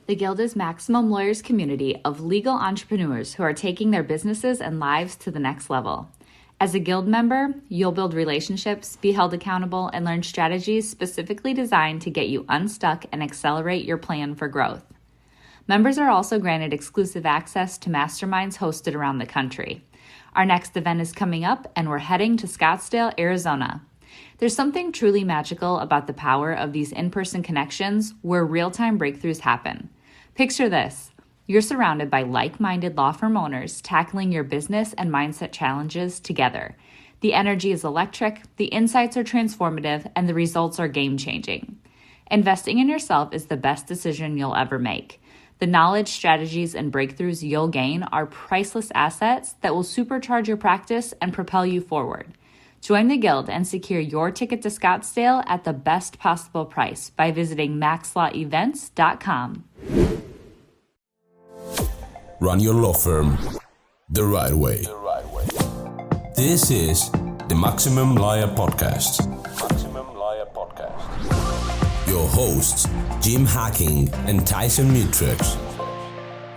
The Guild is Maximum Lawyers' community of legal entrepreneurs who are taking their businesses and lives to the next level. As a Guild member, you'll build relationships, be held accountable, and learn strategies specifically designed to get you unstuck and accelerate your plan for growth. Members are also granted exclusive access to masterminds hosted around the country. Our next event is coming up, and we're heading to Scottsdale, Arizona. There's something truly magical about the power of these in-person connections where real-time breakthroughs happen. Picture this. You're surrounded by like-minded law firm owners tackling your business and mindset challenges together. The energy is electric, the insights are transformative, and the results are game-changing. Investing in yourself is the best decision you'll ever make. The knowledge, strategies, and breakthroughs you'll gain are priceless assets that will supercharge your practice and propel you forward. Join the Guild and secure your ticket to Scottsdale at the best possible price by visiting maxlawevents.com. Run your law firm the right way. This is the Maximum Lawyer Podcast. Your hosts, Jim Hacking and Tyson Mutrux.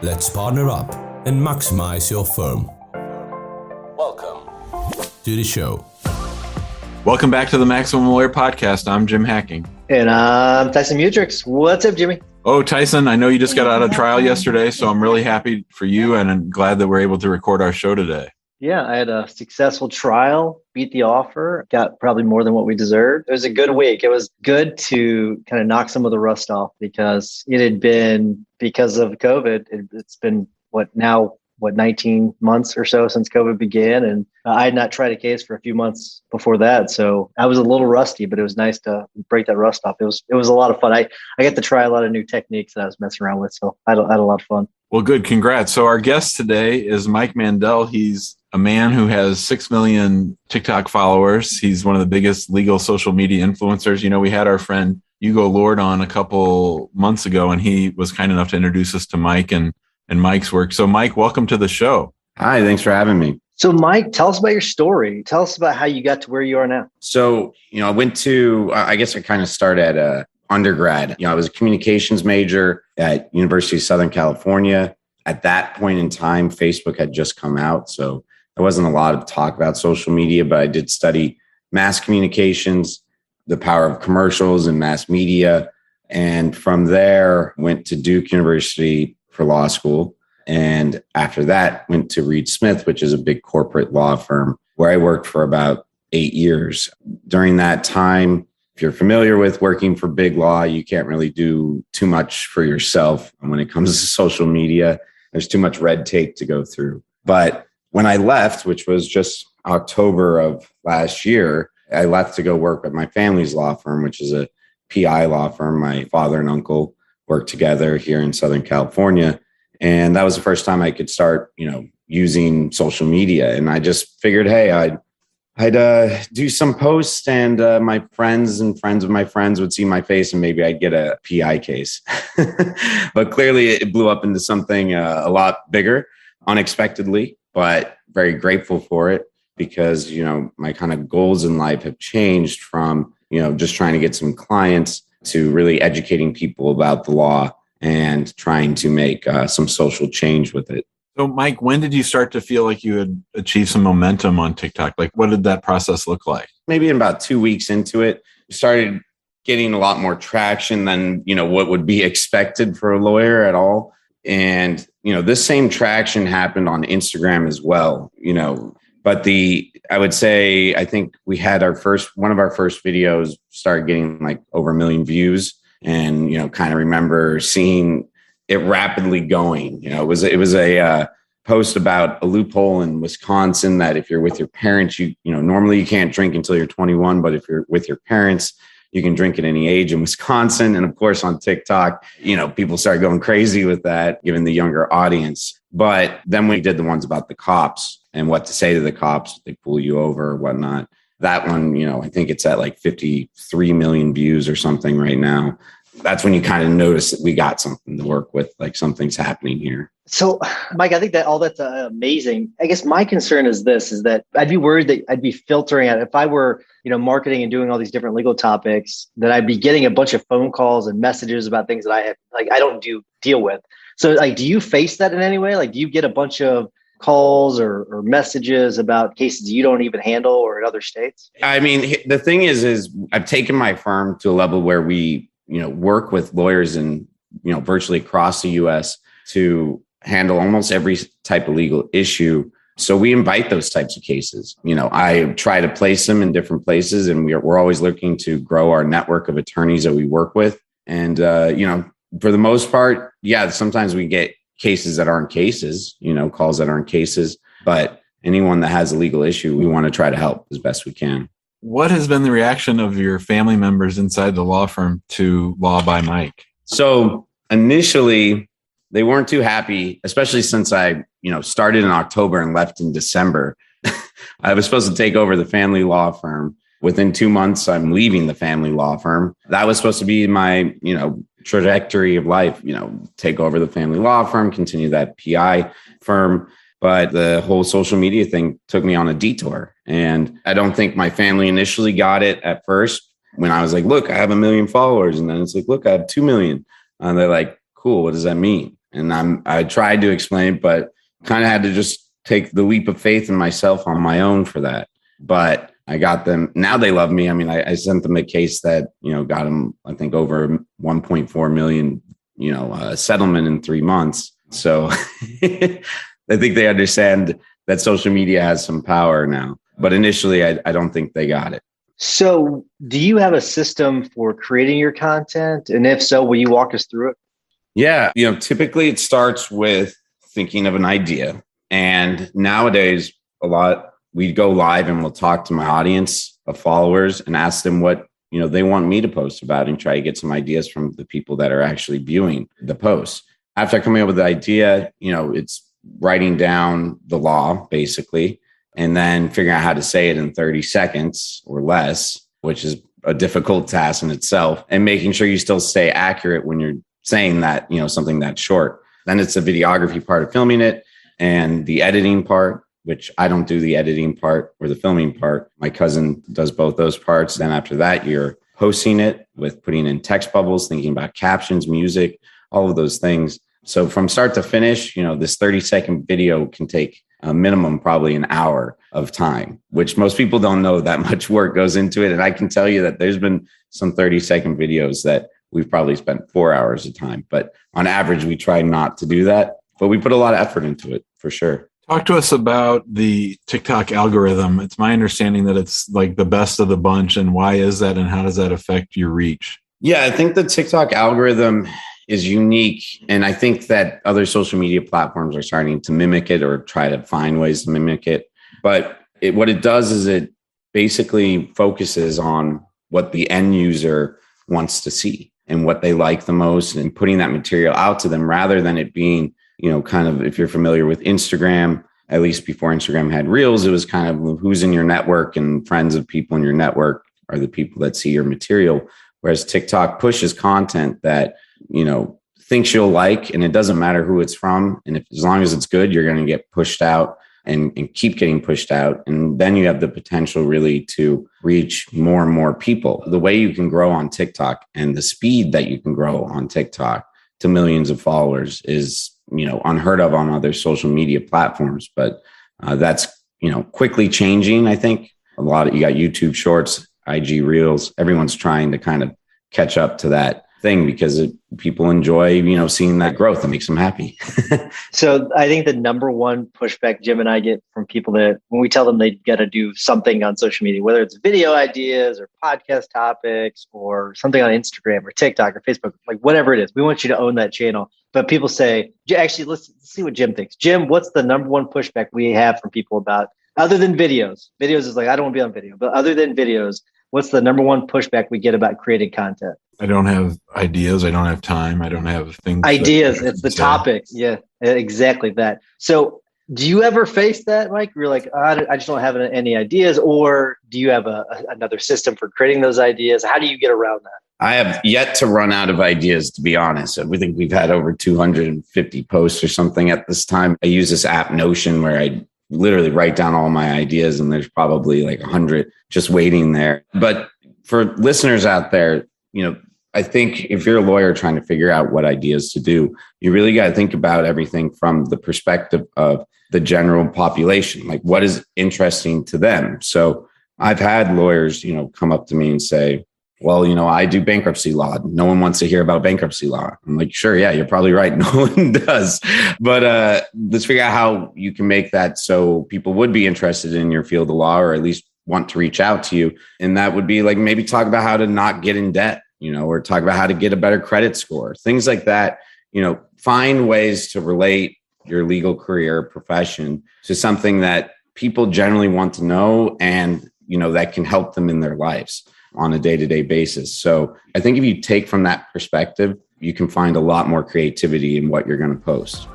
Let's partner up and maximize your firm. Welcome to the show. Welcome back to the Maximum Lawyer Podcast. I'm Jim Hacking. And I'm Tyson Mutrux. What's up, Jimmy? Oh, Tyson, I know you just got out of trial yesterday, so I'm really happy for you and I'm glad that we're able to record our show today. Yeah, I had a successful trial, beat the offer, got probably more than what we deserved. It was a good week. It was good to kind of knock some of the rust off because it had been, because of COVID, it's been 19 months or so since COVID began. And I had not tried a case for a few months before that. So I was a little rusty, but it was nice to break that rust off. It was a lot of fun. I got to try a lot of new techniques that I was messing around with. So I had a lot of fun. Well, good. Congrats. So our guest today is Mike Mandell. He's a man who has 6 million TikTok followers. He's one of the biggest legal social media influencers. You know, we had our friend Hugo Lord on a couple months ago, and he was kind enough to introduce us to Mike and Mike's work. So Mike, welcome to the show. Hi, thanks for having me. So Mike, tell us about your story. Tell us about how you got to where you are now. So, I guess I kind of started at undergrad. I was a communications major at University of Southern California. At that point in time, Facebook had just come out. So there wasn't a lot of talk about social media, but I did study mass communications, the power of commercials and mass media. And from there, went to Duke University for law school. And after that, went to Reed Smith, which is a big corporate law firm where I worked for about 8 years. During that time, if you're familiar with working for big law, you can't really do too much for yourself. And when it comes to social media, there's too much red tape to go through. But when I left, which was just October of last year, I left to go work at my family's law firm, which is a PI law firm. My father and uncle worked together here in Southern California. And that was the first time I could start, using social media. And I just figured, hey, I'd do some posts and my friends and friends of my friends would see my face and maybe I'd get a PI case. But clearly it blew up into something a lot bigger, unexpectedly, but very grateful for it because, my kind of goals in life have changed from, just trying to get some clients to really educating people about the law and trying to make some social change with it. So Mike, when did you start to feel like you had achieved some momentum on TikTok? Like, what did that process look like? Maybe in about 2 weeks into it, started getting a lot more traction than, what would be expected for a lawyer at all. And, this same traction happened on Instagram as well, but I think we had one of our first videos started getting like over 1 million views and, kind of remember seeing it rapidly going. It was a post about a loophole in Wisconsin that if you're with your parents, normally you can't drink until you're 21, but if you're with your parents, you can drink at any age in Wisconsin. And of course, on TikTok, people started going crazy with that, given the younger audience. But then we did the ones about the cops and what to say to the cops if they pull you over or whatnot. That one, I think it's at like 53 million views or something right now. that's when you kind of notice that we got something to work with, like something's happening here. So, Mike, I think that all that's amazing. I guess my concern is this, is that I'd be worried that I'd be filtering out, if I were, marketing and doing all these different legal topics, that I'd be getting a bunch of phone calls and messages about things that I don't deal with. So do you face that in any way? Like, do you get a bunch of calls or messages about cases you don't even handle or in other states? I mean, the thing is I've taken my firm to a level where we, work with lawyers in, virtually across the US to handle almost every type of legal issue. So we invite those types of cases. I try to place them in different places, and we're always looking to grow our network of attorneys that we work with. And, for the most part, yeah, sometimes we get cases that aren't cases, calls that aren't cases, but anyone that has a legal issue, we want to try to help as best we can. What has been the reaction of your family members inside the law firm to Law by Mike? So initially, they weren't too happy, especially since I, started in October and left in December. I was supposed to take over the family law firm. Within 2 months, I'm leaving the family law firm. That was supposed to be my, trajectory of life, take over the family law firm, continue that PI firm. But the whole social media thing took me on a detour. And I don't think my family initially got it at first when I was like, look, I have 1 million followers. And then it's like, look, I have 2 million. And they're like, cool, what does that mean? And I tried to explain, but kind of had to just take the leap of faith in myself on my own for that. But I got them. Now they love me. I mean, I sent them a case that, got them, I think, over 1.4 million, settlement in 3 months. So I think they understand that social media has some power now. But initially, I don't think they got it. So do you have a system for creating your content? And if so, will you walk us through it? Yeah. Typically it starts with thinking of an idea. And nowadays, we go live and we'll talk to my audience of followers and ask them what, they want me to post about and try to get some ideas from the people that are actually viewing the posts. After coming up with the idea, it's writing down the law basically, and then figuring out how to say it in 30 seconds or less, which is a difficult task in itself, and making sure you still stay accurate when you're saying that, something that's short. Then it's the videography part of filming it and the editing part, which I don't do the editing part or the filming part. My cousin does both those parts. Then after that, you're posting it with putting in text bubbles, thinking about captions, music, all of those things. So from start to finish, this 30-second video can take a minimum, probably an hour of time, which most people don't know that much work goes into it. And I can tell you that there's been some 30-second videos that we've probably spent 4 hours of time. But on average, we try not to do that. But we put a lot of effort into it, for sure. Talk to us about the TikTok algorithm. It's my understanding that it's like the best of the bunch. And why is that? And how does that affect your reach? Yeah, I think the TikTok algorithm is unique. And I think that other social media platforms are starting to mimic it or try to find ways to mimic it. But what it does is it basically focuses on what the end user wants to see and what they like the most, and putting that material out to them rather than it being, kind of, if you're familiar with Instagram, at least before Instagram had Reels, it was kind of who's in your network, and friends of people in your network are the people that see your material. Whereas TikTok pushes content that, thinks you'll like, and it doesn't matter who it's from. And as long as it's good, you're going to get pushed out and keep getting pushed out. And then you have the potential really to reach more and more people. The way you can grow on TikTok and the speed that you can grow on TikTok to millions of followers is, unheard of on other social media platforms. But that's, quickly changing. I think you got YouTube Shorts, IG Reels. Everyone's trying to kind of catch up to that thing because people enjoy, seeing that growth. It makes them happy. So I think the number one pushback Jim and I get from people that when we tell them they got to do something on social media, whether it's video ideas or podcast topics or something on Instagram or TikTok or Facebook, like whatever it is, we want you to own that channel. But people say, actually, let's see what Jim thinks. Jim, what's the number one pushback we have from people about, other than videos? Videos is like, I don't want to be on video, but other than videos, what's the number one pushback we get about creating content? I don't have ideas. I don't have time. I don't have things. Ideas. It's the topics. Yeah, exactly that. So Do you ever face that, Mike? You're like, I just don't have any ideas, or do you have another system for creating those ideas? How do you get around that? I have yet to run out of ideas, to be honest. We think we've had over 250 posts or something at this time. I use this app Notion where I literally write down all my ideas, and there's probably like 100 just waiting there. But for listeners out there, I think if you're a lawyer trying to figure out what ideas to do, you really got to think about everything from the perspective of the general population, like what is interesting to them. So I've had lawyers, come up to me and say, well, I do bankruptcy law. No one wants to hear about bankruptcy law. I'm like, sure, yeah, you're probably right. No one does. But let's figure out how you can make that so people would be interested in your field of law, or at least want to reach out to you. And that would be like, maybe talk about how to not get in debt, or talk about how to get a better credit score, things like that. Find ways to relate your legal career profession to something that people generally want to know, and, that can help them in their lives on a day-to-day basis. So I think if you take from that perspective, you can find a lot more creativity in what you're going to post.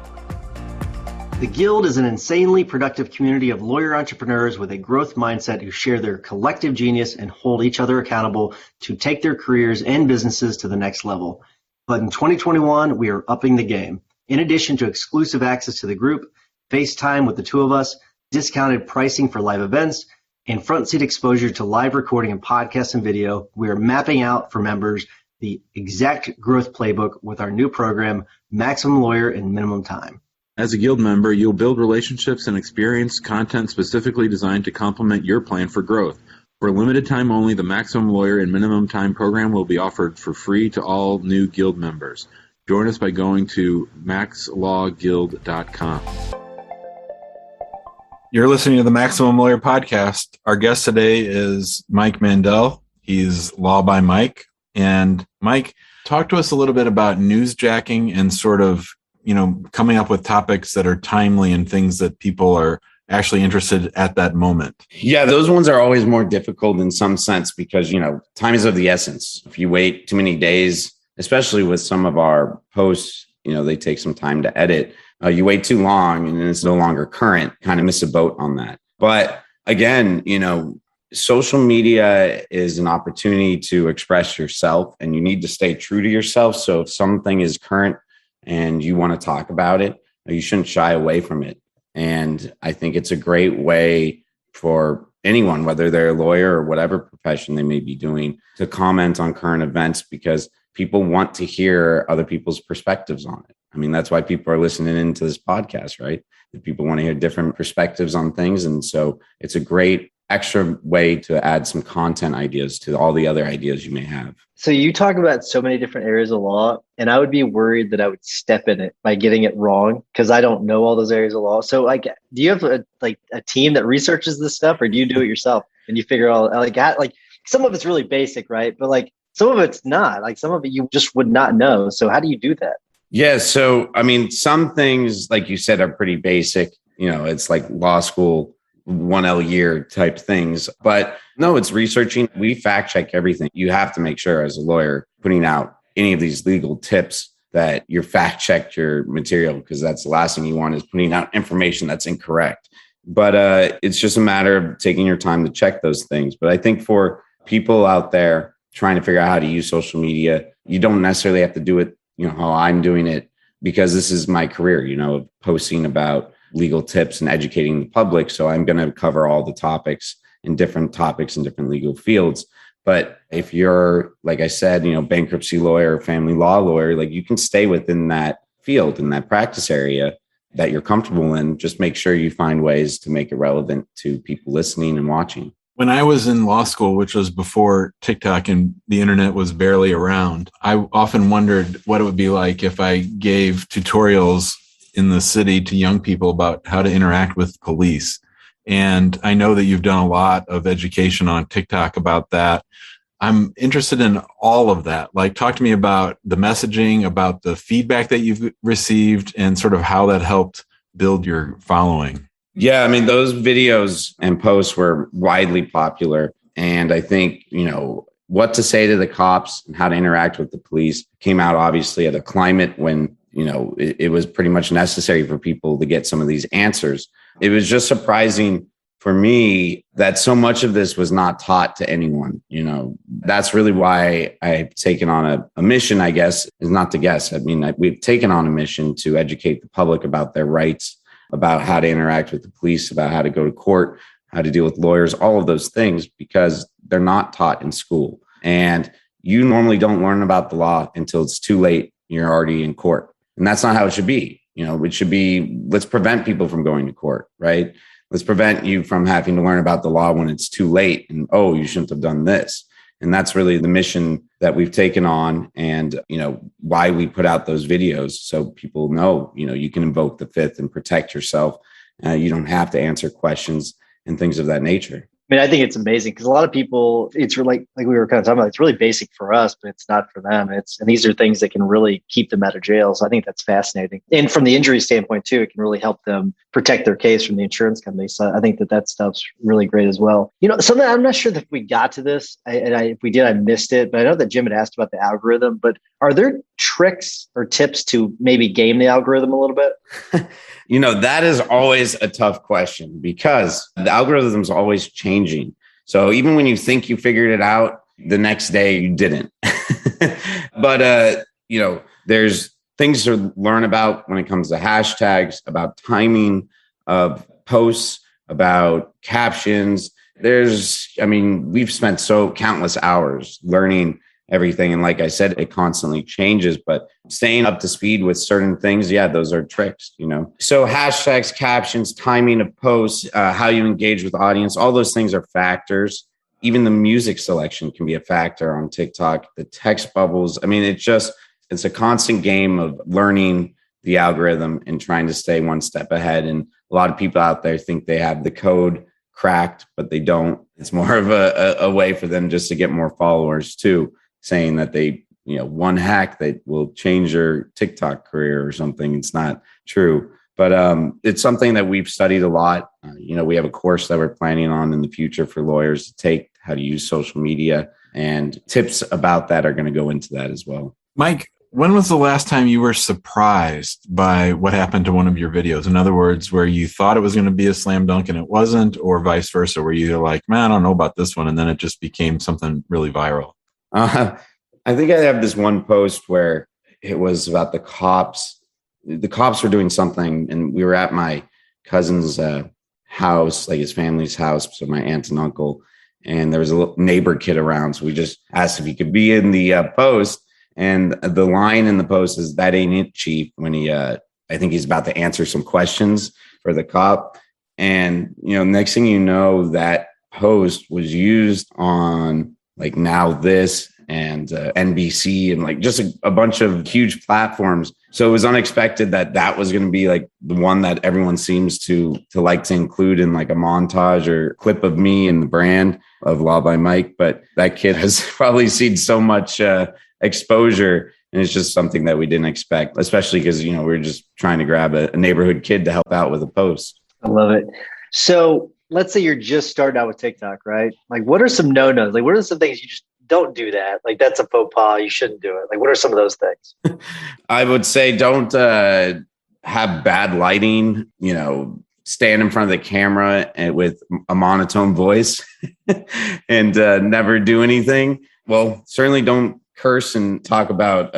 The Guild is an insanely productive community of lawyer entrepreneurs with a growth mindset who share their collective genius and hold each other accountable to take their careers and businesses to the next level. But in 2021, we are upping the game. In addition to exclusive access to the group, FaceTime with the two of us, discounted pricing for live events, and front seat exposure to live recording and podcasts and video, we are mapping out for members the exact growth playbook with our new program, Maximum Lawyer in Minimum Time. As a Guild member, you'll build relationships and experience content specifically designed to complement your plan for growth. For a limited time only, the Maximum Lawyer in Minimum Time program will be offered for free to all new Guild members. Join us by going to maxlawguild.com. You're listening to the Maximum Lawyer Podcast. Our guest today is Mike Mandell. He's Law by Mike. And Mike, talk to us a little bit about newsjacking and sort of, coming up with topics that are timely and things that people are actually interested at that moment. Yeah, those ones are always more difficult in some sense because, time is of the essence. If you wait too many days, especially with some of our posts, they take some time to edit. You wait too long and it's no longer current, kind of miss a boat on that. But again, social media is an opportunity to express yourself, and you need to stay true to yourself. So if something is current and you want to talk about it, you shouldn't shy away from it. And I think it's a great way for anyone, whether they're a lawyer or whatever profession they may be doing, to comment on current events because people want to hear other people's perspectives on it. I mean, that's why people are listening into this podcast, right? That people want to hear different perspectives on things. And so it's a great extra way to add some content ideas to all the other ideas you may have. So you talk about so many different areas of law, and I would be worried that I would step in it by getting it wrong because I don't know all those areas of law. So do you have a team that researches this stuff, or do you do it yourself and you figure out some of it's really basic, right? But some of it's not, some of it you just would not know. So how do you do that? Yeah. So, some things, like you said, are pretty basic. It's like law school 1L year type things. But no, it's researching. We fact check everything. You have to make sure as a lawyer putting out any of these legal tips that you fact checked your material, because that's the last thing you want is putting out information that's incorrect. But it's just a matter of taking your time to check those things. But I think for people out there trying to figure out how to use social media, you don't necessarily have to do it how I'm doing it, because this is my career, posting about legal tips and educating the public. So I'm going to cover all the topics in different legal fields. But if you're, like I said, bankruptcy lawyer, family law lawyer, you can stay within that field, in that practice area that you're comfortable in. Just make sure you find ways to make it relevant to people listening and watching. When I was in law school, which was before TikTok and the internet was barely around, I often wondered what it would be like if I gave tutorials in the city to young people about how to interact with police. And I know that you've done a lot of education on TikTok about that. I'm interested in all of that. Talk to me about the messaging, about the feedback that you've received, and sort of how that helped build your following. Yeah, those videos and posts were widely popular. And I think, what to say to the cops and how to interact with the police came out obviously at a climate when, it was pretty much necessary for people to get some of these answers. It was just surprising for me that so much of this was not taught to anyone. That's really why I've taken on a mission, I guess, is not to guess. I mean, we've taken on a mission to educate the public about their rights, about how to interact with the police, about how to go to court, how to deal with lawyers, all of those things, because they're not taught in school. And you normally don't learn about the law until it's too late. You're already in court. And that's not how it should be. It should be, let's prevent people from going to court, right? Let's prevent you from having to learn about the law when it's too late. And, oh, you shouldn't have done this. And that's really the mission that we've taken on, and, why we put out those videos, so people know, you can invoke the Fifth and protect yourself. You don't have to answer questions and things of that nature. I mean, I think it's amazing because a lot of people, it's really, like we were kind of talking about, it's really basic for us, but it's not for them. And these are things that can really keep them out of jail. So I think that's fascinating. And from the injury standpoint too, it can really help them protect their case from the insurance company. So I think that stuff's really great as well. Something I'm not sure that if we got to this, if we did, I missed it, but I know that Jim had asked about the algorithm, but are there tricks or tips to maybe game the algorithm a little bit? That is always a tough question because the algorithm is always changing. So even when you think you figured it out, the next day you didn't. But, there's things to learn about when it comes to hashtags, about timing of posts, about captions. We've spent countless hours learning everything. And like I said, it constantly changes, but staying up to speed with certain things, those are tricks, So hashtags, captions, timing of posts, how you engage with the audience, all those things are factors. Even the music selection can be a factor on TikTok, the text bubbles. It's a constant game of learning the algorithm and trying to stay one step ahead. And a lot of people out there think they have the code cracked, but they don't. It's more of a way for them just to get more followers too, saying that they, one hack that will change your TikTok career or something. It's not true, but it's something that we've studied a lot. We have a course that we're planning on in the future for lawyers to take, how to use social media, and tips about that are going to go into that as well. Mike, when was the last time you were surprised by what happened to one of your videos? In other words, where you thought it was going to be a slam dunk and it wasn't, or vice versa, where you're like, man, I don't know about this one, and then it just became something really viral? I think I have this one post where it was about the cops. The cops were doing something, and we were at my cousin's house, like his family's house, so my aunt and uncle, and there was a little neighbor kid around. So we just asked if he could be in the post. And the line in the post is, "That ain't it, chief," when I think he's about to answer some questions for the cop. And, next thing you know, that post was used on like NowThis and NBC and like just a bunch of huge platforms. So it was unexpected that was going to be like the one that everyone seems to like to include in like a montage or clip of me and the brand of Law by Mike. But that kid has probably seen so much exposure, and it's just something that we didn't expect, especially because, we were just trying to grab a neighborhood kid to help out with a post. I love it. So let's say you're just starting out with TikTok, right? Like, what are some no-nos? Like, what are some things you just don't do that? Like, that's a faux pas. You shouldn't do it. Like, what are some of those things? I would say don't have bad lighting, stand in front of the camera and with a monotone voice and never do anything. Well, certainly don't curse and talk about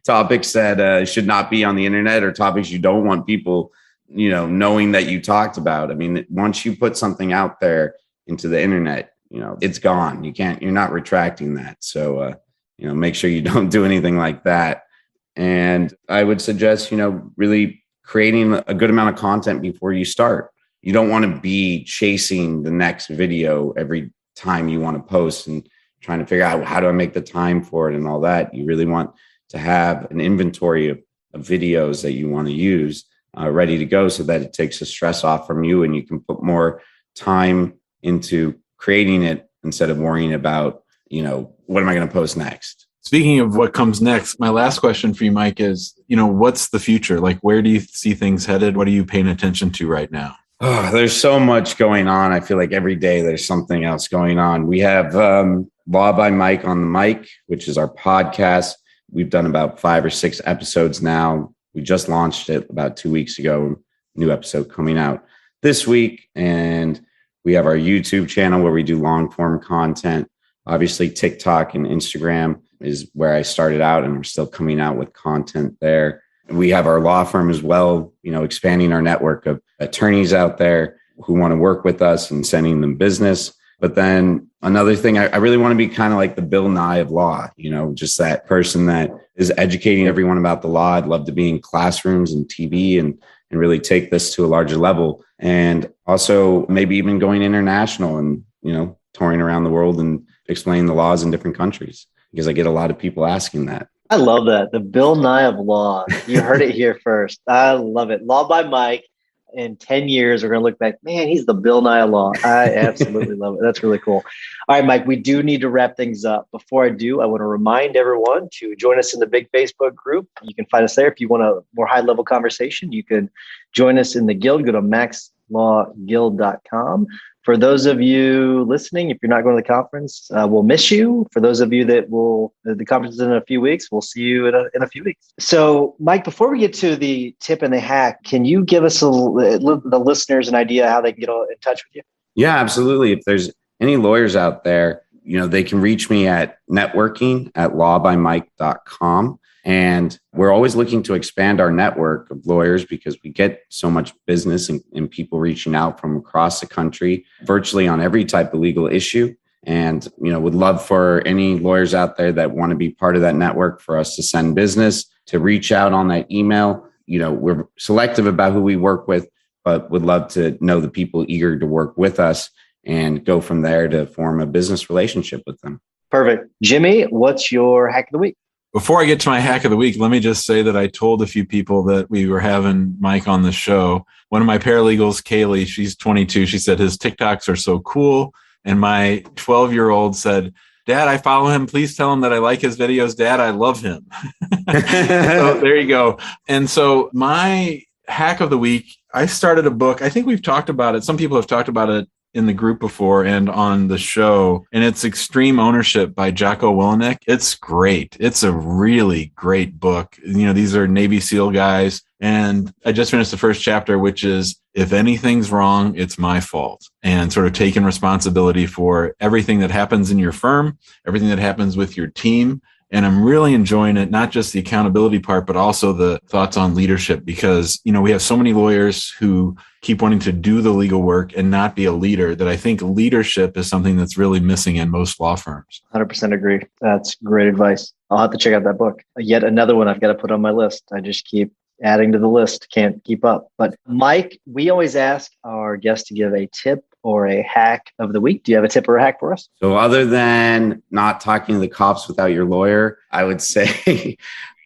topics that should not be on the internet, or topics you don't want people, knowing that you talked about. Once you put something out there into the internet, it's gone. You're not retracting that. So, make sure you don't do anything like that. And I would suggest, really creating a good amount of content before you start. You don't want to be chasing the next video every time you want to post and trying to figure out, how do I make the time for it and all that. You really want to have an inventory of videos that you want to use ready to go, so that it takes the stress off from you and you can put more time into creating it instead of worrying about, what am I going to post next? Speaking of what comes next, my last question for you, Mike, is, what's the future? Like, where do you see things headed? What are you paying attention to right now? Oh, there's so much going on. I feel like every day there's something else going on. We have Law by Mike on the Mic, which is our podcast. We've done about 5 or 6 episodes now. We just launched it about 2 weeks ago. New episode coming out this week. And we have our YouTube channel where we do long form content. Obviously, TikTok and Instagram is where I started out, and we're still coming out with content there. And we have our law firm as well, expanding our network of attorneys out there who want to work with us and sending them business. But then another thing, I really want to be kind of like the Bill Nye of Law, just that person that is educating everyone about the law. I'd love to be in classrooms and TV and really take this to a larger level. And also maybe even going international and, touring around the world and explaining the laws in different countries, because I get a lot of people asking that. I love that. The Bill Nye of Law. You heard it here first. I love it. Law by Mike. In 10 years, we're going to look back, man, he's the Bill Nye of Law. I absolutely love it. That's really cool. All right, Mike, we do need to wrap things up. Before I do, I want to remind everyone to join us in the big Facebook group. You can find us there. If you want a more high-level conversation, you can join us in the guild. Go to maxlawguild.com. For those of you listening, if you're not going to the conference, we'll miss you. For those of you that the conference is in a few weeks, we'll see you in a few weeks. So, Mike, before we get to the tip and the hack, can you give us the listeners an idea how they can get in touch with you? Yeah, absolutely. If there's any lawyers out there, they can reach me at networking@lawbymike.com. And we're always looking to expand our network of lawyers because we get so much business and people reaching out from across the country, virtually on every type of legal issue. And, would love for any lawyers out there that want to be part of that network for us to send business, to reach out on that email. We're selective about who we work with, but would love to know the people eager to work with us and go from there to form a business relationship with them. Perfect. Jimmy, what's your hack of the week? Before I get to my hack of the week, let me just say that I told a few people that we were having Mike on the show. One of my paralegals, Kaylee, she's 22. She said his TikToks are so cool. And my 12-year-old said, Dad, I follow him. Please tell him that I like his videos. Dad, I love him. So there you go. And so my hack of the week, I started a book. I think we've talked about it. Some people have talked about it in the group before and on the show, and it's Extreme Ownership by Jocko Willenick. It's great. It's a really great book. These are Navy SEAL guys, and I just finished the first chapter, which is if anything's wrong, it's my fault, and sort of taking responsibility for everything that happens in your firm, everything that happens with your team. And I'm really enjoying it, not just the accountability part, but also the thoughts on leadership, because, we have so many lawyers who keep wanting to do the legal work and not be a leader, that I think leadership is something that's really missing in most law firms. 100% agree. That's great advice. I'll have to check out that book. Yet another one I've got to put on my list. I just keep adding to the list. Can't keep up. But Mike, we always ask our guests to give a tip or a hack of the week. Do you have a tip or a hack for us? So other than not talking to the cops without your lawyer, I would say,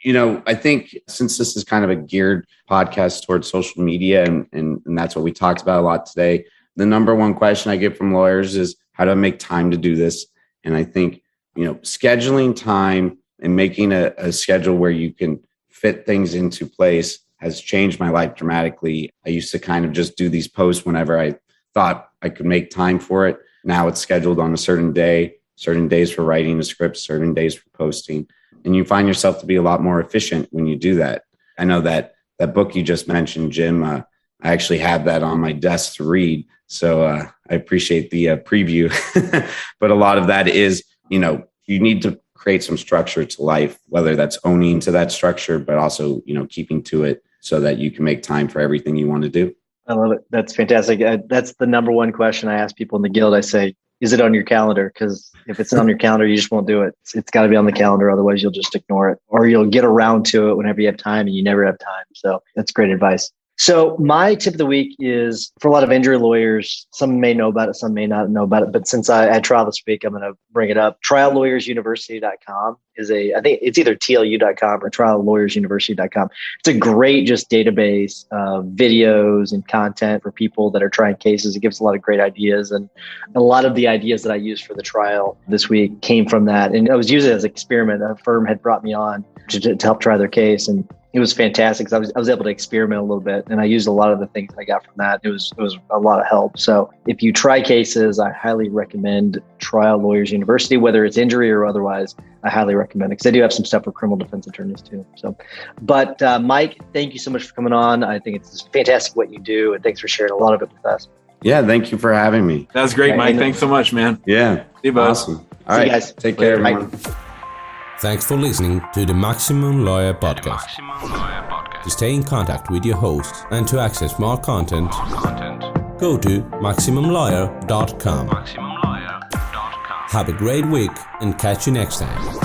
I think since this is kind of a geared podcast towards social media and that's what we talked about a lot today, the number one question I get from lawyers is how do I make time to do this? And I think, scheduling time and making a schedule where you can fit things into place has changed my life dramatically. I used to kind of just do these posts whenever I thought I could make time for it. Now it's scheduled on a certain day, certain days for writing a script, certain days for posting. And you find yourself to be a lot more efficient when you do that. I know that book you just mentioned, Jim, I actually have that on my desk to read. So I appreciate the preview. But a lot of that is, you need to create some structure to life, whether that's owning to that structure, but also, keeping to it so that you can make time for everything you want to do. I love it. That's fantastic. That's the number one question I ask people in the guild. I say, is it on your calendar? Because if it's on your calendar, you just won't do it. It's got to be on the calendar. Otherwise, you'll just ignore it, or you'll get around to it whenever you have time and you never have time. So that's great advice. So my tip of the week is for a lot of injury lawyers. Some may know about it, some may not know about it. But since I had trial this week, I'm going to bring it up. TrialLawyersUniversity.com is I think it's either TLU.com or TrialLawyersUniversity.com. It's a great just database of videos and content for people that are trying cases. It gives a lot of great ideas. And a lot of the ideas that I used for the trial this week came from that. And I was using it as an experiment. A firm had brought me on to help try their case. And it was fantastic because I was able to experiment a little bit, and I used a lot of the things that I got from that. It was a lot of help. So if you try cases, I highly recommend Trial Lawyers University, whether it's injury or otherwise. I highly recommend it because I do have some stuff for criminal defense attorneys too. So, but Mike, thank you so much for coming on. I think it's fantastic what you do, and thanks for sharing a lot of it with us. Yeah, thank you for having me. That's great, Mike. Thanks so much, man. Yeah. See you, bud. Awesome. All See right, you guys. Take care, Bye. everyone. Thanks for listening to the Maximum Lawyer Podcast. To stay in contact with your host and to access more content, go to MaximumLawyer.com. Have a great week and catch you next time.